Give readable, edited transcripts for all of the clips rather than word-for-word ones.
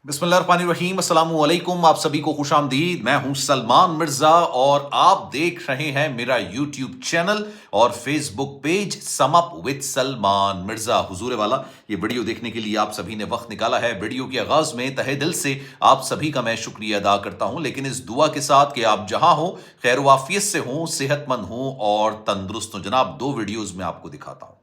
बिस्मिल्लाहिर्रहमानिर्रहीम, अस्सलाम वालेकुम। आप सभी को खुश आमदीद। मैं हूं सलमान मिर्जा और आप देख रहे हैं मेरा यूट्यूब चैनल और Facebook page sum up with Salman Mirza. हुजूर वाला, ये वीडियो देखने के लिए आप सभी ने वक्त निकाला है। वीडियो के आगाज में तहे दिल से आप सभी का मैं शुक्रिया अदा करता हूं, लेकिन इस दुआ के साथ कि आप जहां हो खैर वाफियत से हो, सेहतमंद हो और तंदुरुस्त हो। जनाब, दो वीडियोज में आपको दिखाता हूं।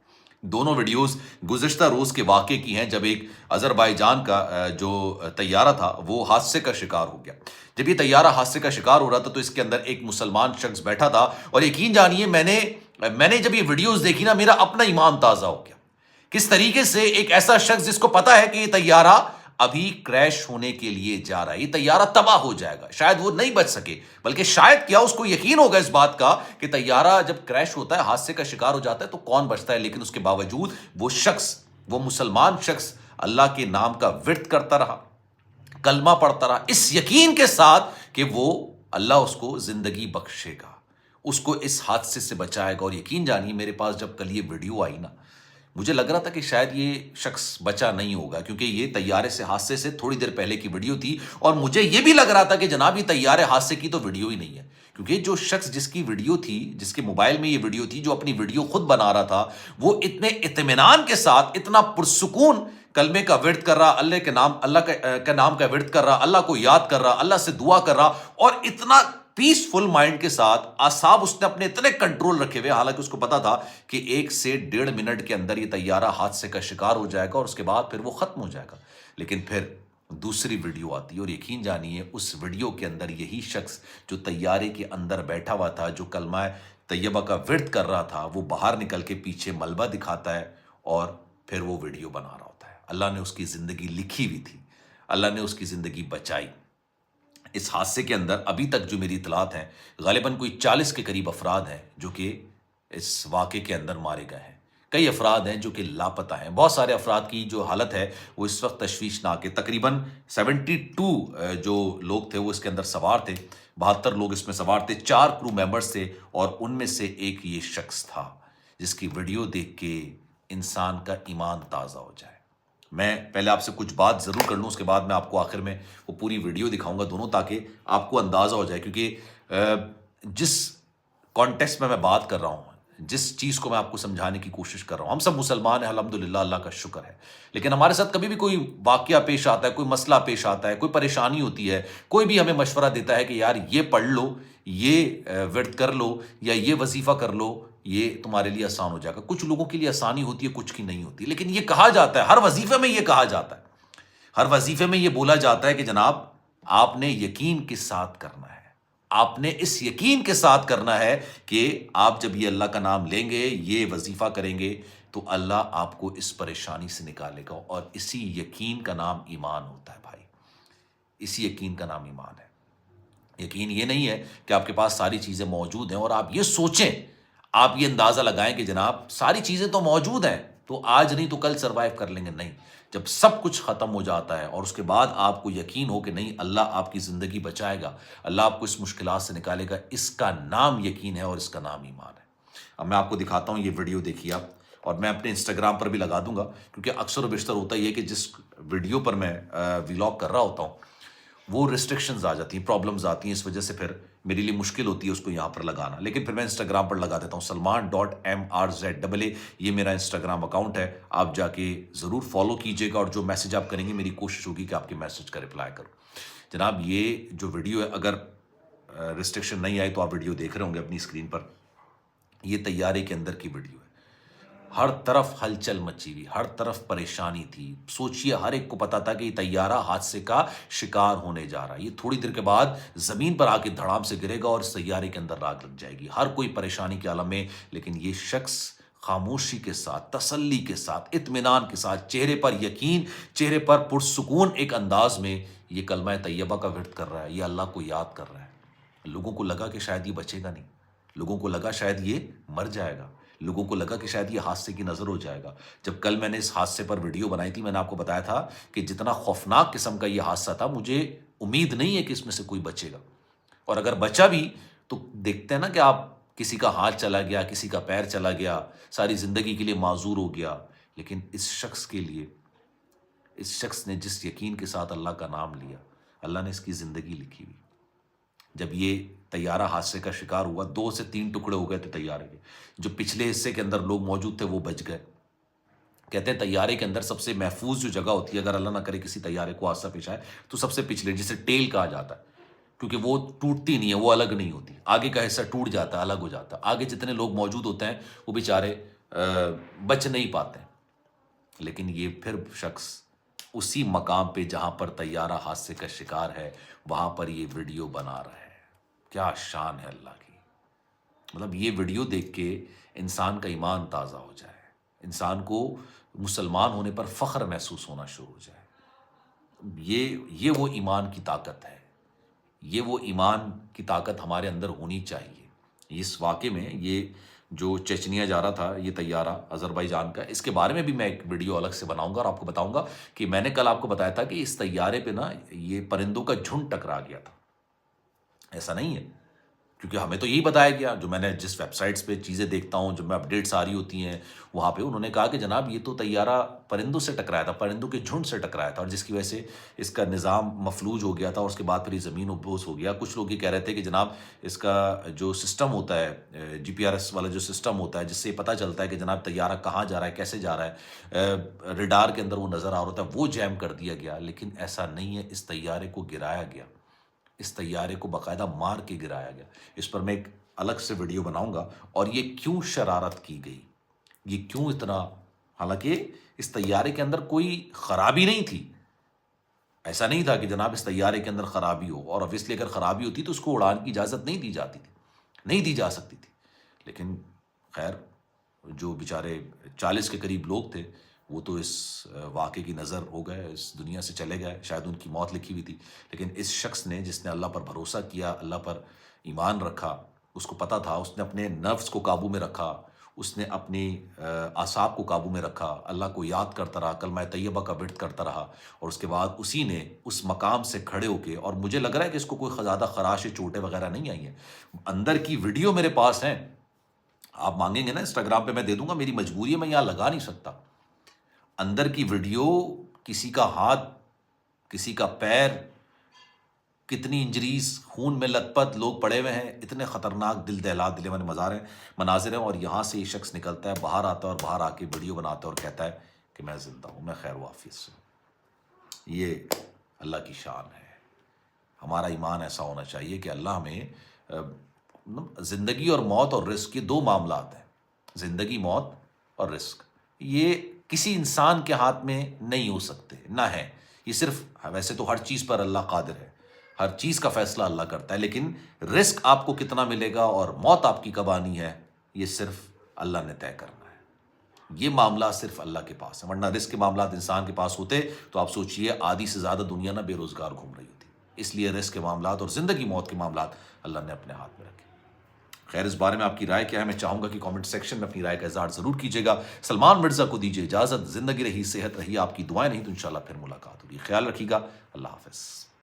दोनों वीडियोस गुज़िश्ता रोज़ के वाक़े की हैं, जब एक अज़रबैजान का जो तैयारा था वो हादसे का शिकार हो गया। जब ये तैयारा हादसे का शिकार हो रहा था तो इसके अंदर एक मुसलमान शख्स बैठा था और यकीन जानिए मैंने जब ये वीडियोस देखी ना, मेरा अपना ईमान ताज़ा हो गया। किस तरीके से एक ऐसा शख्स जिसको पता है कि ये तैयारा अभी क्रैश होने के लिए जा रहा है, ये तैयारा तबाह हो जाएगा, शायद वो नहीं बच सके, बल्कि शायद क्या उसको यकीन होगा इस बात का कि तैयारा जब क्रैश होता है, हादसे का शिकार हो जाता है तो कौन बचता है। लेकिन उसके बावजूद वो शख्स, वो मुसलमान शख्स अल्लाह के नाम का विर्द करता रहा, कलमा पढ़ता रहा, इस यकीन के साथ कि वो अल्लाह उसको जिंदगी बख्शेगा, उसको इस हादसे से बचाएगा। और यकीन जानिए, मेरे पास जब कल ये वीडियो आई ना, मुझे लग रहा था कि शायद ये शख्स बचा नहीं होगा, क्योंकि ये तैयारे से हादसे से थोड़ी देर पहले की वीडियो थी। और मुझे ये भी लग रहा था कि जनाब ये तैयारे हादसे की तो वीडियो ही नहीं है, क्योंकि जो शख्स जिसकी वीडियो थी, जिसके मोबाइल में ये वीडियो थी, जो अपनी वीडियो खुद बना रहा था, वो इतने इत्मीनान के साथ, इतना पुरसुकून कलमे का विर्द कर रहा, अल्लाह के नाम, के नाम का विर्द कर रहा, अल्लाह को याद कर रहा, अल्लाह से दुआ कर रहा, और इतना पीसफुल माइंड के साथ, आसाब उसने अपने इतने कंट्रोल रखे हुए, हालांकि उसको पता था कि 1 से 1.5 मिनट के अंदर ये तैयारा हादसे का शिकार हो जाएगा और उसके बाद फिर वो खत्म हो जाएगा। लेकिन फिर दूसरी वीडियो आती है और यकीन जानिए, उस वीडियो के अंदर यही शख्स जो तैयारे के अंदर बैठा हुआ था, जो कलमा तैयबा का विर्द कर रहा था, वो बाहर निकल के पीछे मलबा दिखाता है और फिर वो वीडियो बना रहा होता है। अल्लाह ने उसकी ज़िंदगी लिखी हुई थी, अल्लाह ने उसकी ज़िंदगी बचाई। इस हादसे के अंदर अभी तक जो मेरी इतलात हैं, गालिबन कोई 40 के करीब अफराद हैं जो कि इस वाक़े के अंदर मारे गए हैं। कई अफराद हैं जो कि लापता हैं। बहुत सारे अफराद की जो हालत है वो इस वक्त तशवीशनाक है। तकरीबन 72 जो लोग थे वो इसके अंदर सवार थे, 72 लोग इसमें सवार थे, 4 क्रू मेंबर्स थे और उनमें से एक ये शख्स था जिसकी वीडियो देख के इंसान का ईमान ताज़ा हो जाए। मैं पहले आपसे कुछ बात ज़रूर कर लूँ, उसके बाद मैं आपको आखिर में वो पूरी वीडियो दिखाऊंगा दोनों, ताकि आपको अंदाज़ा हो जाए। क्योंकि जिस कॉन्टेक्स्ट में मैं बात कर रहा हूँ, जिस चीज़ को मैं आपको समझाने की कोशिश कर रहा हूँ, हम सब मुसलमान हैं, अल्हम्दुलिल्लाह, अल्लाह का शुक्र है। लेकिन हमारे साथ कभी भी कोई वाक़या पेश आता है, कोई मसला पेश आता है, कोई परेशानी होती है, कोई भी हमें मशवरा देता है कि यार ये पढ़ लो, ये विर्द कर लो, या ये वजीफ़ा कर लो, ये तुम्हारे लिए आसान हो जाएगा। कुछ लोगों के लिए आसानी होती है, कुछ की नहीं होती। लेकिन ये कहा जाता है, हर वजीफे में ये कहा जाता है, हर वजीफे में ये बोला जाता है कि जनाब आपने यकीन के साथ करना है, आपने इस यकीन के साथ करना है कि आप जब ये अल्लाह का नाम लेंगे, ये वजीफा करेंगे, तो अल्लाह आपको इस परेशानी से निकालेगा। और इसी यकीन का नाम ईमान होता है भाई, इसी यकीन का नाम ईमान है। यकीन ये नहीं है कि आपके पास सारी चीज़ें मौजूद हैं और आप ये सोचें, आप ये अंदाज़ा लगाएं कि जनाब सारी चीज़ें तो मौजूद हैं, तो आज नहीं तो कल सरवाइव कर लेंगे। नहीं, जब सब कुछ ख़त्म हो जाता है और उसके बाद आपको यकीन हो कि नहीं, अल्लाह आपकी ज़िंदगी बचाएगा, अल्लाह आपको इस मुश्किलात से निकालेगा, इसका नाम यकीन है और इसका नाम ईमान है। अब मैं आपको दिखाता हूँ, ये वीडियो देखिए आप, और मैं अपने इंस्टाग्राम पर भी लगा दूंगा, क्योंकि अक्सर व बेशतर होता ही है कि जिस वीडियो पर मैं व्लॉग कर रहा होता हूँ वो रिस्ट्रिक्शंस आ जाती हैं, प्रॉब्लम्स आती हैं, इस वजह से फिर मेरे लिए मुश्किल होती है उसको यहाँ पर लगाना। लेकिन फिर मैं इंस्टाग्राम पर लगा देता हूँ, salman.mrza, ये मेरा इंस्टाग्राम अकाउंट है, आप जाके ज़रूर फॉलो कीजिएगा और जो मैसेज आप करेंगे मेरी कोशिश होगी कि आपके मैसेज का रिप्लाई करूँ। जनाब, ये जो वीडियो है, अगर रिस्ट्रिक्शन नहीं आए तो आप वीडियो देख रहे होंगे अपनी स्क्रीन पर, ये तैयारे के अंदर की वीडियो है। हर तरफ हलचल मची हुई, हर तरफ परेशानी थी। सोचिए, हर एक को पता था कि तैयारा हादसे का शिकार होने जा रहा है, ये थोड़ी देर के बाद जमीन पर आके धड़ाम से गिरेगा और इस तैयारे के अंदर आग लग जाएगी। हर कोई परेशानी के आलम में, लेकिन ये शख्स खामोशी के साथ, तसल्ली के साथ, इत्मीनान के साथ, चेहरे पर यकीन, चेहरे पर पुरसुकून एक अंदाज में ये कलमा तैयबा का विर्द कर रहा है, ये अल्लाह को याद कर रहा है। लोगों को लगा कि शायद ये बचेगा नहीं, लोगों को लगा शायद ये मर जाएगा, लोगों को लगा कि शायद ये हादसे की नज़र हो जाएगा। जब कल मैंने इस हादसे पर वीडियो बनाई थी, मैंने आपको बताया था कि जितना खौफनाक किस्म का ये हादसा था, मुझे उम्मीद नहीं है कि इसमें से कोई बचेगा। और अगर बचा भी तो देखते हैं ना कि आप, किसी का हाथ चला गया, किसी का पैर चला गया, सारी ज़िंदगी के लिए माजूर हो गया। लेकिन इस शख्स के लिए اس شخص نے جس یقین کے ساتھ اللہ کا نام لیا، اللہ نے اس کی زندگی لکھی ہوئی۔ جب یہ طیارہ حادثے کا شکار ہوا، 2 سے 3 ٹکڑے ہو گئے تھے طیارے کے، جو پچھلے حصے کے اندر لوگ موجود تھے وہ بچ گئے۔ کہتے ہیں طیارے کے اندر سب سے محفوظ جو جگہ ہوتی ہے، اگر اللہ نہ کرے کسی طیارے کو حادثہ پیش آئے، تو سب سے پچھلے، جسے ٹیل کہا جاتا ہے، کیونکہ وہ ٹوٹتی نہیں ہے، وہ الگ نہیں ہوتی، آگے کا حصہ ٹوٹ جاتا ہے، الگ ہو جاتا ہے، آگے جتنے لوگ موجود ہوتے ہیں وہ بیچارے بچ نہیں پاتے۔ لیکن یہ پھر شخص اسی مقام پہ جہاں پر طیارہ حادثے کا شکار ہے، وہاں پر یہ ویڈیو بنا رہا ہے۔ کیا شان ہے اللہ کی! مطلب یہ ویڈیو دیکھ کے انسان کا ایمان تازہ ہو جائے، انسان کو مسلمان ہونے پر فخر محسوس ہونا شروع ہو جائے۔ یہ وہ ایمان کی طاقت ہے، یہ وہ ایمان کی طاقت ہمارے اندر ہونی چاہیے۔ اس واقعے میں یہ جو چچنیا جا رہا تھا یہ طیارہ آذربائیجان کا، اس کے بارے میں بھی میں ایک ویڈیو الگ سے بناؤں گا اور آپ کو بتاؤں گا کہ میں نے کل آپ کو بتایا تھا کہ اس طیارے پہ نا یہ پرندوں کا جھنڈ ٹکرا گیا تھا۔ ایسا نہیں ہے، کیونکہ ہمیں تو یہی بتایا گیا، جو میں نے جس ویب سائٹس پہ چیزیں دیکھتا ہوں، جو میں اپڈیٹس آ رہی ہوتی ہیں، وہاں پہ انہوں نے کہا کہ جناب یہ تو طیارہ پرندوں سے ٹکرایا تھا، پرندوں کے جھنڈ سے ٹکرایا تھا، اور جس کی وجہ سے اس کا نظام مفلوج ہو گیا تھا، اور اس کے بعد پھر یہ زمین ابوس ہو گیا۔ کچھ لوگ یہ کہہ رہے تھے کہ جناب اس کا جو سسٹم ہوتا ہے، GPS والا جو سسٹم ہوتا ہے، جس سے پتہ چلتا ہے کہ جناب طیارہ کہاں جا رہا ہے، کیسے جا رہا ہے، ریڈار کے اندر وہ نظر آ رہا ہوتا ہے، وہ جیم کر دیا گیا۔ لیکن ایسا نہیں ہے، اس طیارے کو گرایا گیا، اس طیارے کو باقاعدہ مار کے گرایا گیا۔ اس پر میں ایک الگ سے ویڈیو بناؤں گا، اور یہ کیوں شرارت کی گئی، یہ کیوں اتنا، حالانکہ اس طیارے کے اندر کوئی خرابی نہیں تھی، ایسا نہیں تھا کہ جناب اس طیارے کے اندر خرابی ہو، اور obviously اگر خرابی ہوتی تو اس کو اڑان کی اجازت نہیں دی جاتی تھی، نہیں دی جا سکتی تھی۔ لیکن خیر، جو بیچارے 40 کے قریب لوگ تھے وہ تو اس واقعے کی نظر ہو گئے، اس دنیا سے چلے گئے، شاید ان کی موت لکھی ہوئی تھی۔ لیکن اس شخص نے، جس نے اللہ پر بھروسہ کیا، اللہ پر ایمان رکھا، اس کو پتہ تھا، اس نے اپنے نفس کو قابو میں رکھا، اس نے اپنی اعصاب کو قابو میں رکھا، اللہ کو یاد کرتا رہا، کلمہ طیبہ کا ورد کرتا رہا، اور اس کے بعد اسی نے اس مقام سے کھڑے ہو کے، اور مجھے لگ رہا ہے کہ اس کو کوئی زیادہ خراش چوٹیں وغیرہ نہیں آئی ہیں، اندر کی ویڈیو میرے پاس ہیں، آپ مانگیں گے نا انسٹاگرام پہ میں دے دوں گا، میری مجبوری ہے، میں یہاں لگا نہیں سکتا۔ اندر کی ویڈیو، کسی کا ہاتھ، کسی کا پیر، کتنی انجریز، خون میں لت پت لوگ پڑے ہوئے ہیں، اتنے خطرناک دل دہلا دینے والے مناظر ہیں، اور یہاں سے یہ شخص نکلتا ہے، باہر آتا ہے، اور باہر آ کے ویڈیو بناتا ہے اور کہتا ہے کہ میں زندہ ہوں، میں خیر و عافیت سے ہوں۔ یہ اللہ کی شان ہے۔ ہمارا ایمان ایسا ہونا چاہیے کہ اللہ ہمیں زندگی اور موت اور رزق، یہ 2 معاملات ہیں، زندگی، موت اور رزق، یہ کسی انسان کے ہاتھ میں نہیں ہو سکتے، نہ ہے، یہ صرف، ویسے تو ہر چیز پر اللہ قادر ہے، ہر چیز کا فیصلہ اللہ کرتا ہے، لیکن رزق آپ کو کتنا ملے گا اور موت آپ کی کب آنی ہے، یہ صرف اللہ نے طے کرنا ہے۔ یہ معاملات صرف اللہ کے پاس ہیں، ورنہ رزق کے معاملات انسان کے پاس ہوتے تو آپ سوچئے آدھی سے زیادہ دنیا نہ بے روزگار گھوم رہی ہوتی۔ اس لیے رزق کے معاملات اور زندگی موت کے معاملات اللہ نے اپنے ہاتھ میں رکھے۔ خیر، اس بارے میں آپ کی رائے کیا ہے؟ میں چاہوں گا کہ کامنٹ سیکشن میں اپنی رائے کا اظہار ضرور کیجیے گا۔ سلمان مرزا کو دیجیے اجازت، زندگی رہی، صحت رہی، آپ کی دعائیں نہیں تو انشاءاللہ پھر ملاقات ہوگی۔ خیال رکھیے گا، اللہ حافظ۔